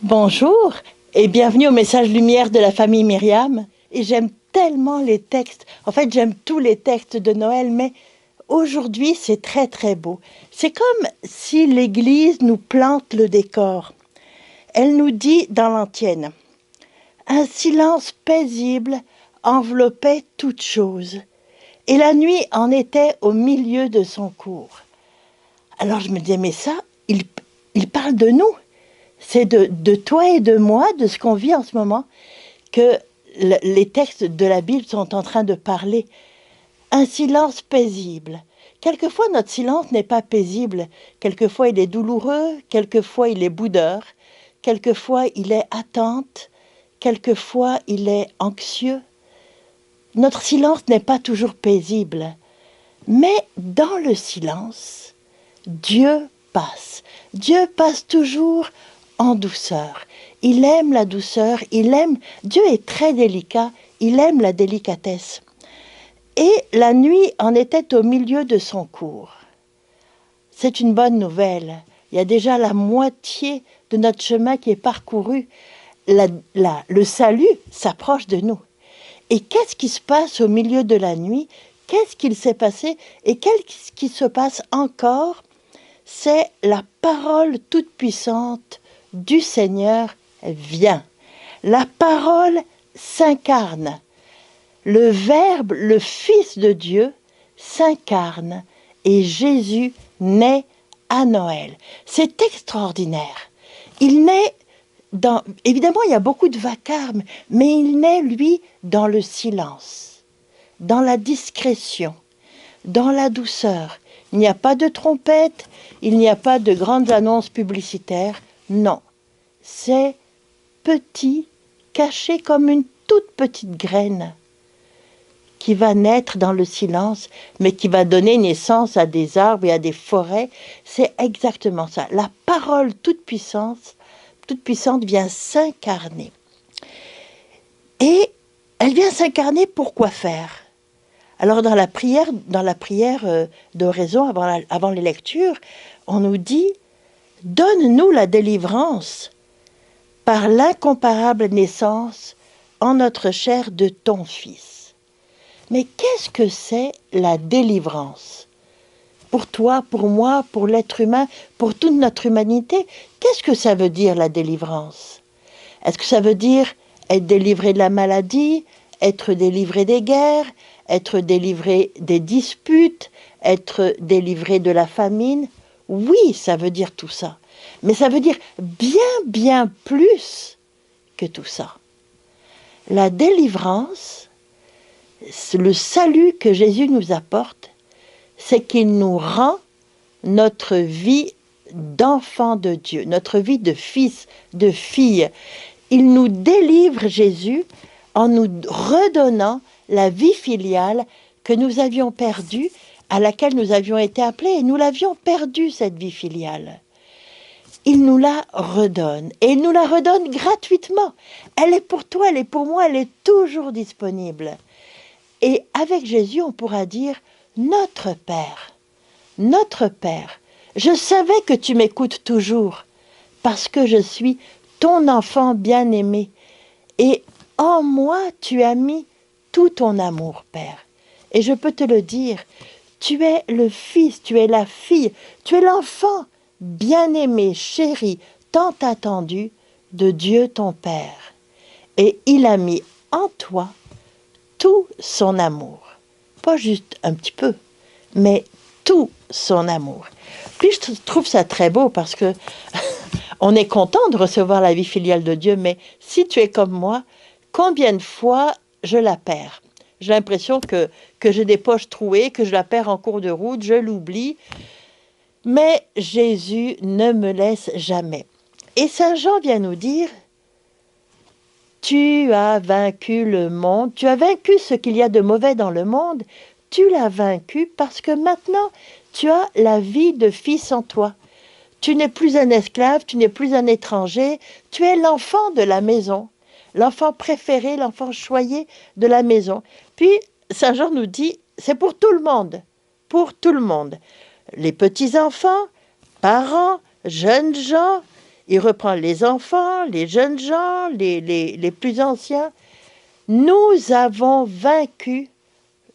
Bonjour et bienvenue au message lumière de la famille Myriam. Et j'aime tellement les textes. En fait, j'aime tous les textes de Noël, mais aujourd'hui, c'est très très beau. C'est comme si l'Église nous plante le décor. Elle nous dit dans l'antienne, un silence paisible enveloppait toute chose, et la nuit en était au milieu de son cours. Alors je me disais, mais ça, il parle de nous. C'est de toi et de moi, de ce qu'on vit en ce moment, que les textes de la Bible sont en train de parler. Un silence paisible. Quelquefois, notre silence n'est pas paisible. Quelquefois, il est douloureux. Quelquefois, il est boudeur. Quelquefois, il est attente. Quelquefois, il est anxieux. Notre silence n'est pas toujours paisible. Mais dans le silence, Dieu passe. Dieu passe toujours en douceur. Il aime la douceur, Dieu est très délicat, il aime la délicatesse. Et la nuit en était au milieu de son cours. C'est une bonne nouvelle. Il y a déjà la moitié de notre chemin qui est parcouru. Le salut s'approche de nous. Et qu'est-ce qui se passe au milieu de la nuit? Qu'est-ce qu'il s'est passé? Et qu'est-ce qui se passe encore? C'est la parole toute puissante du Seigneur vient. La parole s'incarne. Le Verbe, le Fils de Dieu, s'incarne et Jésus naît à Noël. C'est extraordinaire. Il naît dans... Évidemment, il y a beaucoup de vacarme, mais il naît, lui, dans le silence, dans la discrétion, dans la douceur. Il n'y a pas de trompette, il n'y a pas de grandes annonces publicitaires. Non, c'est petit, caché comme une toute petite graine qui va naître dans le silence, mais qui va donner naissance à des arbres et à des forêts. C'est exactement ça. La parole toute puissante vient s'incarner. Et elle vient s'incarner pour quoi faire? Alors dans la prière d'oraison, avant les lectures, on nous dit « Donne-nous la délivrance par l'incomparable naissance en notre chair de ton Fils. » Mais qu'est-ce que c'est la délivrance? Pour toi, pour moi, pour l'être humain, pour toute notre humanité, qu'est-ce que ça veut dire la délivrance? Est-ce que ça veut dire être délivré de la maladie, être délivré des guerres, être délivré des disputes, être délivré de la famine? Oui, ça veut dire tout ça. Mais ça veut dire bien plus que tout ça. La délivrance, le salut que Jésus nous apporte, c'est qu'il nous rend notre vie d'enfant de Dieu, notre vie de fils, de fille. Il nous délivre, Jésus, en nous redonnant la vie filiale que nous avions perdue, à laquelle nous avions été appelés, et nous l'avions perdue, cette vie filiale. Il nous la redonne, et il nous la redonne gratuitement. Elle est pour toi, elle est pour moi, elle est toujours disponible. Et avec Jésus, on pourra dire « Notre Père, notre Père, je savais que tu m'écoutes toujours, parce que je suis ton enfant bien-aimé, et en moi tu as mis tout ton amour, Père. Et je peux te le dire, tu es le fils, tu es la fille, tu es l'enfant bien-aimé, chéri, tant attendu de Dieu ton Père. Et il a mis en toi tout son amour. Pas juste un petit peu, mais tout son amour. Puis je trouve ça très beau parce que on est content de recevoir la vie filiale de Dieu, mais si tu es comme moi, combien de fois je la perds? J'ai l'impression que j'ai des poches trouées, que je la perds en cours de route, je l'oublie. Mais Jésus ne me laisse jamais. Et Saint Jean vient nous dire, tu as vaincu le monde, tu as vaincu ce qu'il y a de mauvais dans le monde, tu l'as vaincu parce que maintenant tu as la vie de fils en toi. Tu n'es plus un esclave, tu n'es plus un étranger, tu es l'enfant de la maison, l'enfant préféré, l'enfant choyé de la maison. Puis Saint Jean nous dit, c'est pour tout le monde, pour tout le monde. Les petits-enfants, parents, jeunes gens, il reprend les enfants, les jeunes gens, les plus anciens. Nous avons vaincu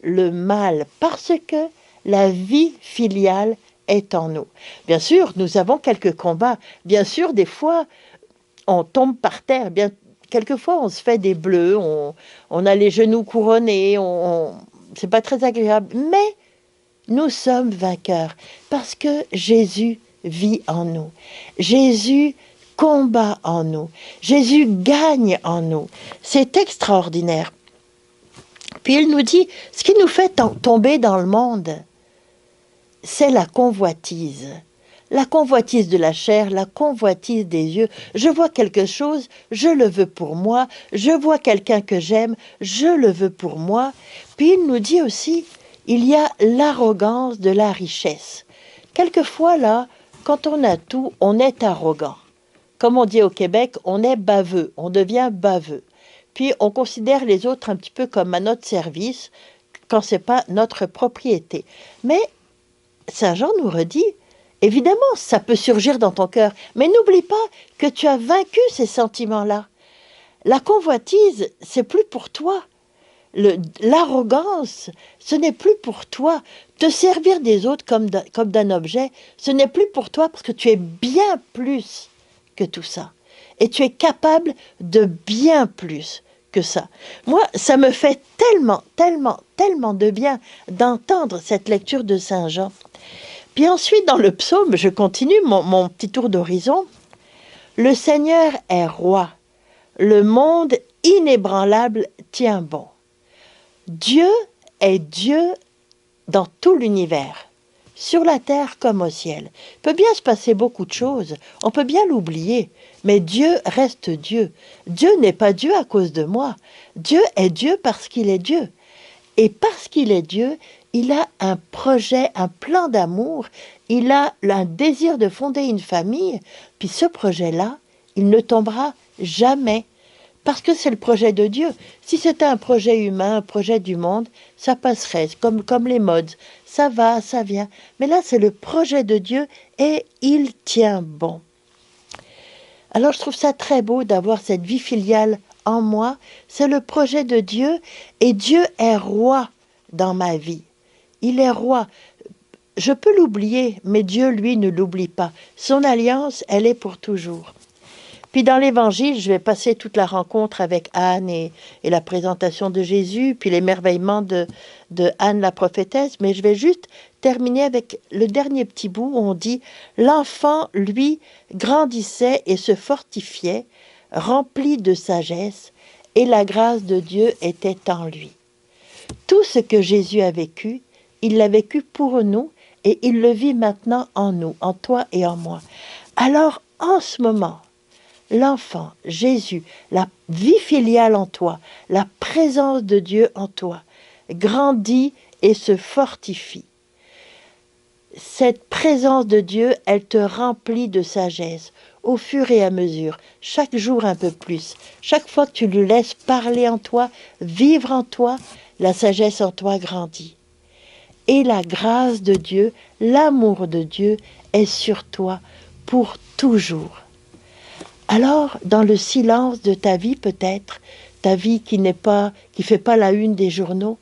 le mal parce que la vie filiale est en nous. Bien sûr, nous avons quelques combats. Bien sûr, des fois, on tombe par terre. Quelquefois, on se fait des bleus, on a les genoux couronnés, c'est pas très agréable. Mais nous sommes vainqueurs parce que Jésus vit en nous. Jésus combat en nous. Jésus gagne en nous. C'est extraordinaire. Puis il nous dit, ce qui nous fait tomber dans le monde, c'est la convoitise. La convoitise de la chair, la convoitise des yeux. Je vois quelque chose, je le veux pour moi. Je vois quelqu'un que j'aime, je le veux pour moi. Puis il nous dit aussi, il y a l'arrogance de la richesse. Quelquefois, là, quand on a tout, on est arrogant. Comme on dit au Québec, on est baveux, on devient baveux. Puis on considère les autres un petit peu comme à notre service quand ce n'est pas notre propriété. Mais Saint Jean nous redit, évidemment, ça peut surgir dans ton cœur, mais n'oublie pas que tu as vaincu ces sentiments-là. La convoitise, c'est plus pour toi. L'arrogance, ce n'est plus pour toi. Te servir des autres comme d'un objet, ce n'est plus pour toi parce que tu es bien plus que tout ça. Et tu es capable de bien plus que ça. Moi, ça me fait tellement, tellement, tellement de bien d'entendre cette lecture de Saint Jean. Puis ensuite, dans le psaume, je continue mon petit tour d'horizon. Le Seigneur est roi. Le monde inébranlable tient bon. Dieu est Dieu dans tout l'univers, sur la terre comme au ciel. Il peut bien se passer beaucoup de choses, on peut bien l'oublier, mais Dieu reste Dieu. Dieu n'est pas Dieu à cause de moi. Dieu est Dieu parce qu'il est Dieu. Et parce qu'il est Dieu, il a un projet, un plan d'amour, il a un désir de fonder une famille, puis ce projet-là, il ne tombera jamais. Parce que c'est le projet de Dieu. Si c'était un projet humain, un projet du monde, ça passerait, comme les modes. Ça va, ça vient. Mais là, c'est le projet de Dieu et il tient bon. Alors, je trouve ça très beau d'avoir cette vie filiale en moi. C'est le projet de Dieu et Dieu est roi dans ma vie. Il est roi. Je peux l'oublier, mais Dieu, lui, ne l'oublie pas. Son alliance, elle est pour toujours. Puis dans l'Évangile, je vais passer toute la rencontre avec Anne et la présentation de Jésus, puis l'émerveillement de Anne la prophétesse, mais je vais juste terminer avec le dernier petit bout où on dit « L'enfant, lui, grandissait et se fortifiait, rempli de sagesse, et la grâce de Dieu était en lui. » Tout ce que Jésus a vécu, il l'a vécu pour nous et il le vit maintenant en nous, en toi et en moi. Alors, en ce moment, l'enfant, Jésus, la vie filiale en toi, la présence de Dieu en toi, grandit et se fortifie. Cette présence de Dieu, elle te remplit de sagesse au fur et à mesure, chaque jour un peu plus. Chaque fois que tu le laisses parler en toi, vivre en toi, la sagesse en toi grandit. Et la grâce de Dieu, l'amour de Dieu est sur toi pour toujours. Alors, dans le silence de ta vie peut-être, ta vie qui fait pas la une des journaux,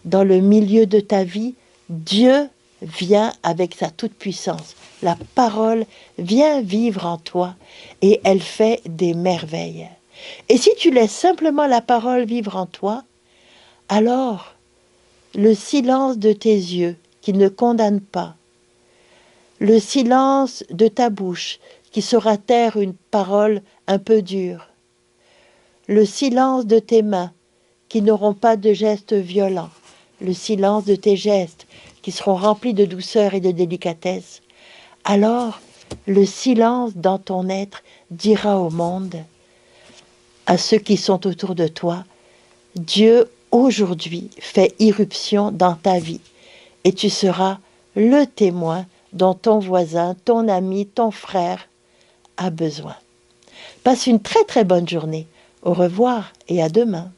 dans le milieu de ta vie, Dieu vient avec sa toute-puissance. La parole vient vivre en toi et elle fait des merveilles. Et si tu laisses simplement la parole vivre en toi, alors le silence de tes yeux qui ne condamne pas, le silence de ta bouche qui saura taire une parole un peu dure, le silence de tes mains qui n'auront pas de gestes violents, le silence de tes gestes qui seront remplis de douceur et de délicatesse, alors le silence dans ton être dira au monde, à ceux qui sont autour de toi, Dieu aujourd'hui fait irruption dans ta vie et tu seras le témoin dont ton voisin, ton ami, ton frère a besoin. Passe une très très bonne journée. Au revoir et à demain.